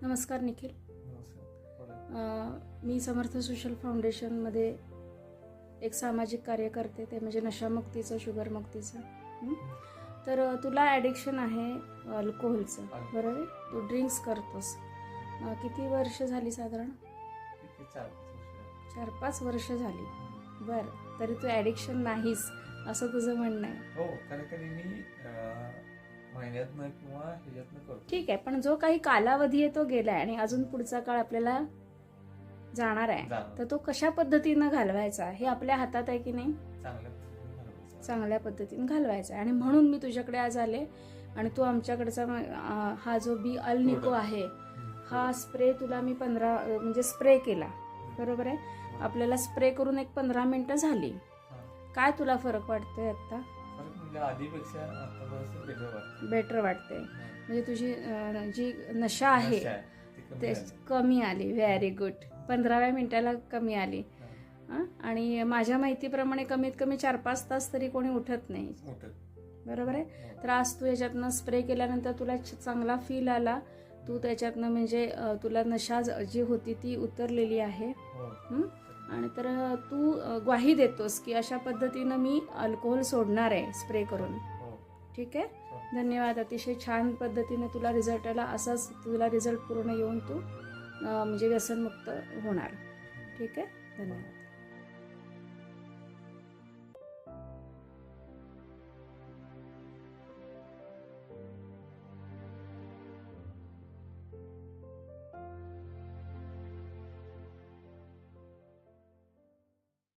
नमस्कार निखिल. नमस्कार. मी समर्थ सोशल फाउंडेशनमध्ये एक सामाजिक कार्य करते, ते म्हणजे नशामुक्तीचं, शुगरमुक्तीचं. तर तुला ॲडिक्शन आहे अल्कोहोलचं, बरोबर? तू ड्रिंक्स करतोस. किती वर्ष झाली साधारण? 4-5 वर्ष झाली. बरं, तरी तू ॲडिक्शन नाहीस असं तुझं म्हणणं आहे? हो, कधी मी महिन्यातनं किंवा ह्याच्यातनं करतो. ठीक आहे, पण जो काही कालावधी आहे तो गेलाय आणि अजून पुढचा काळ आपल्याला जाणार आहे, तर तो कशा पद्धतीनं घालवायचा हे आपल्या हातात आहे की नाही? चांगल्या पद्धतीने घालवायचा. आणि म्हणून मी तुझ्याकडे आज आले आणि तू आमच्याकडचा हा जो बी अल्निको आहे हा स्प्रे तुला मी 15 म्हणजे स्प्रे केला, बरोबर आहे? आपल्याला स्प्रे करून एक 15 मिनिटं झाली. काय तुला फरक वाटतोय आता? आधीपेक्षा बेटर वाटते. म्हणजे तुझी जी नशा आहे ते कमी आली. Very good. 15व्या मिनिटाला कमी आली. आणि माझ्या माहितीप्रमाणे कमीत कमी 4-5 तास तरी कोणी उठत नाही, बरोबर आहे? तर आज तू याच्यातनं स्प्रे केल्यानंतर तुला चांगला फील आला. तू त्याच्यातनं म्हणजे तुला नशा जी होती ती उतरलेली आहे. आणि तर तू ग्वाही देतोस की अशा पद्धतीनं मी अल्कोहोल सोडणार आहे स्प्रे करून. ठीक आहे, धन्यवाद. अतिशय छान पद्धतीने तुला रिझल्ट आला. असाच तुला रिझल्ट पूर्ण येऊन तू म्हणजे व्यसनमुक्त होणार. ठीक आहे, धन्यवाद.